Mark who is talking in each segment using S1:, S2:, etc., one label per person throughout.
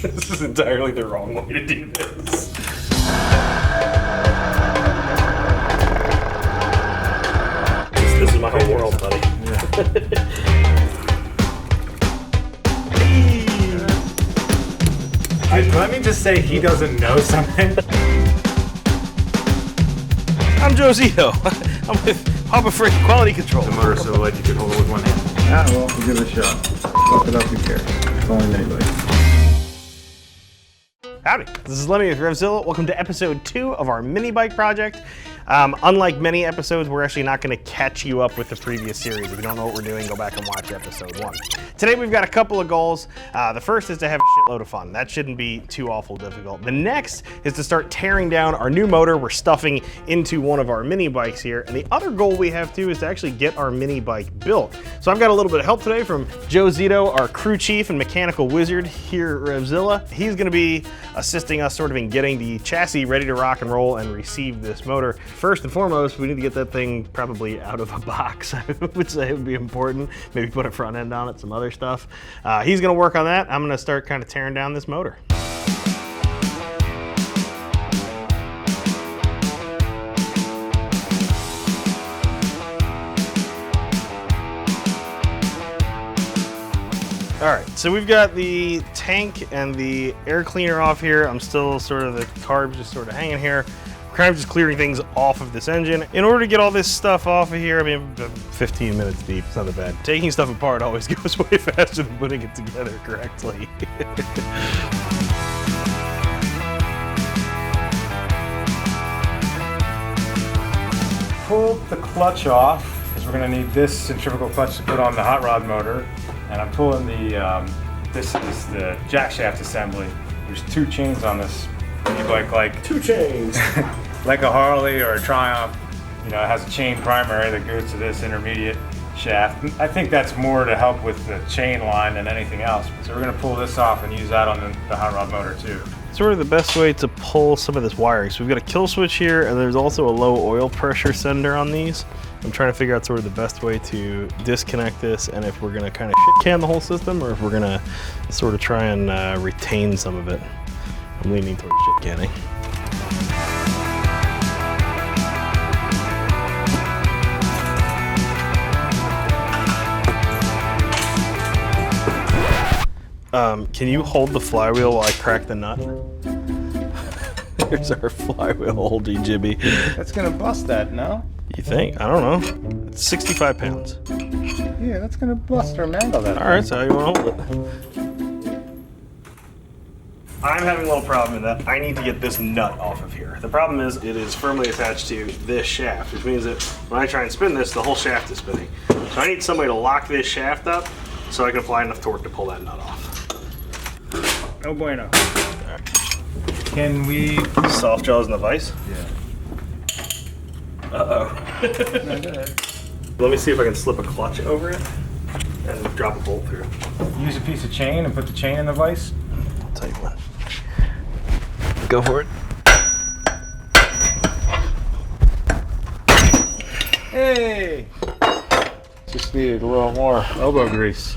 S1: This is entirely the wrong way to do this. This is my whole world, buddy.
S2: Let me just say he doesn't know something.
S1: I'm Joe Zito. I'm with Papa Frick Quality Control.
S2: The motor so light you could hold it with one hand.
S3: Ah, well, we'll give it a shot. Look it up, who cares? It's only minibike.
S1: Howdy, this is Lemmy with RevZilla. Welcome to episode 2 of our mini bike project. Unlike many episodes, we're actually not going to catch you up with the previous series. If you don't know what we're doing, go back and watch episode 1. Today we've got a couple of goals. The first is to have a shitload of fun. That shouldn't be too awful difficult. The next is to start tearing down our new motor we're stuffing into one of our mini bikes here. And the other goal we have too is to actually get our mini bike built. So I've got a little bit of help today from Joe Zito, our crew chief and mechanical wizard here at RevZilla. He's going to be assisting us sort of in getting the chassis ready to rock and roll and receive this motor. First and foremost, we need to get that thing probably out of a box. I would say it would be important. Maybe put a front end on it, some other stuff. He's gonna work on that. I'm gonna start kind of tearing down this motor. All right, so we've got the tank and the air cleaner off here. I'm still sort of, the carb's just sort of hanging here. Kind of just clearing things off of this engine. In order to get all this stuff off of here, I mean, 15 minutes deep, it's not that bad. Taking stuff apart always goes way faster than putting it together correctly.
S2: Pull the clutch off, because we're going to need this centrifugal clutch to put on the hot rod motor. And I'm pulling the, this is the jack shaft assembly. There's 2 chains on this e-bike, like
S1: 2 chains.
S2: like a Harley or a Triumph. You know, it has a chain primary that goes to this intermediate shaft. I think that's more to help with the chain line than anything else. So we're gonna pull this off and use that on the hot rod motor too.
S1: Sort of the best way to pull some of this wiring. So we've got a kill switch here, and there's also a low oil pressure sender on these. I'm trying to figure out sort of the best way to disconnect this, and if we're gonna kind of shit can the whole system, or if we're gonna sort of try and retain some of it. I'm leaning towards shit canning. Can you hold the flywheel while I crack the nut? There's our flywheel holding jibby.
S2: That's gonna bust that, no?
S1: You think? I don't know. It's 65 pounds.
S2: Yeah, that's gonna bust or mangle that.
S1: All right, so how you want to hold it? I'm having a little problem in that I need to get this nut off of here. The problem is it is firmly attached to this shaft, which means that when I try and spin this, the whole shaft is spinning. So I need somebody to lock this shaft up so I can apply enough torque to pull that nut off.
S2: No bueno. Can we...
S1: Soft jaws in the vise?
S2: Yeah.
S1: Uh-oh. Let me see if I can slip a clutch over it and drop a bolt through.
S2: Use a piece of chain and put the chain in the vise.
S1: I'll tell you what. Go for it.
S2: Hey! Just needed a little more elbow grease.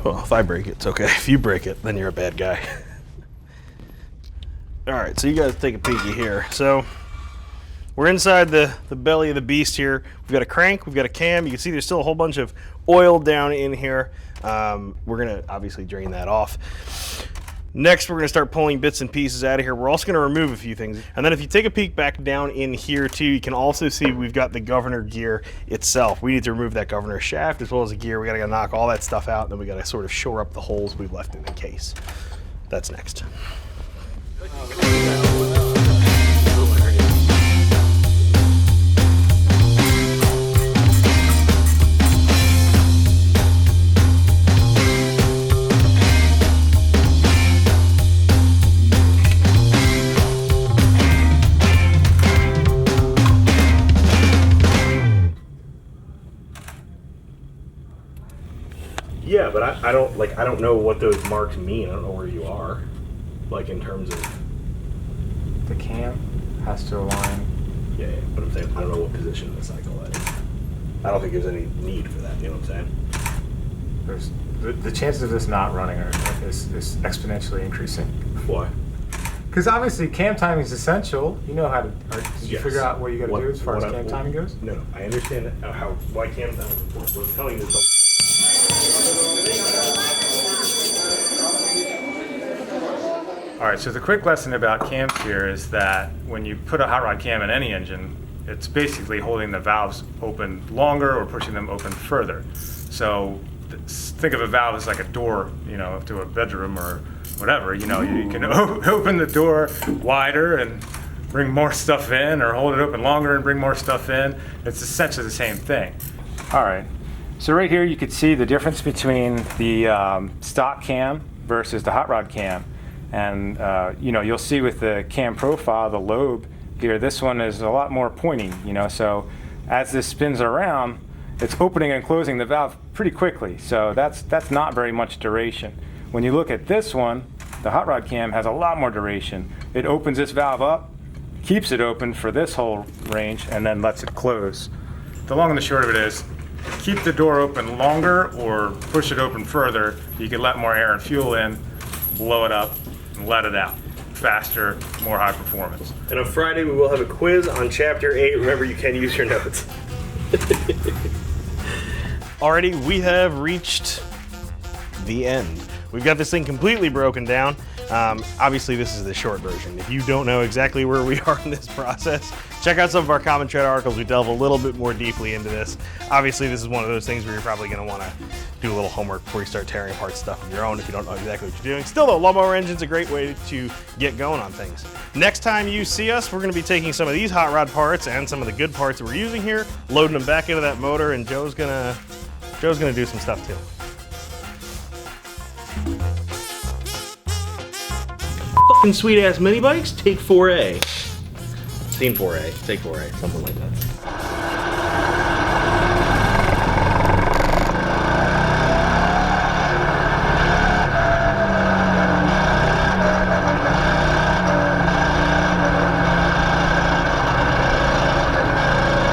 S1: Well, if I break it, it's okay. If you break it, then you're a bad guy. All right, so you guys take a peeky here. So we're inside the belly of the beast here. We've got a crank, we've got a cam. You can see there's still a whole bunch of oil down in here. We're gonna obviously drain that off. Next, we're gonna start pulling bits and pieces out of here. We're also gonna remove a few things. And then if you take a peek back down in here too, you can also see we've got the governor gear itself. We need to remove that governor shaft as well as the gear. We gotta knock all that stuff out, and then we gotta sort of shore up the holes we've left in the case. That's next. Yeah, but I don't know what those marks mean. I don't know where you are, like in terms of
S2: The cam has to align.
S1: Yeah, but I'm saying I don't know what position in the cycle that is. I don't think there's any need for that. You know what I'm saying?
S2: the chances of this not running is exponentially increasing.
S1: Why?
S2: Because obviously cam timing is essential. You know how to. Did you figure out what you got to do as far as cam timing goes?
S1: No, I understand why cam timing is important. What I'm telling you is.
S2: All right, so the quick lesson about cams here is that when you put a hot rod cam in any engine, it's basically holding the valves open longer or pushing them open further. So think of a valve as like a door, you know, to a bedroom or whatever. You know, you can open the door wider and bring more stuff in, or hold it open longer and bring more stuff in. It's essentially the same thing. All right, so right here you can see the difference between the stock cam versus the hot rod cam. And you know, you'll see with the cam profile, the lobe here, this one is a lot more pointing, you know, so as this spins around, it's opening and closing the valve pretty quickly. So that's not very much duration. When you look at this one, the hot rod cam has a lot more duration. It opens this valve up, keeps it open for this whole range, and then lets it close. The long and the short of it is, keep the door open longer or push it open further. You can let more air and fuel in, blow it up, and let it out. Faster, more high performance.
S1: And on Friday we will have a quiz on Chapter 8. Remember, you can use your notes. Alrighty, we have reached the end. We've got this thing completely broken down. Obviously, this is the short version. If you don't know exactly where we are in this process, check out some of our common thread articles. We delve a little bit more deeply into this. Obviously, this is one of those things where you're probably going to want to do a little homework before you start tearing apart stuff of your own if you don't know exactly what you're doing. Still, though, lawnmower engine's a great way to get going on things. Next time you see us, we're going to be taking some of these hot rod parts and some of the good parts that we're using here, loading them back into that motor, and Joe's gonna do some stuff too. Fucking sweet ass mini bikes, take 4A. Scene 4A, take 4A, something like that.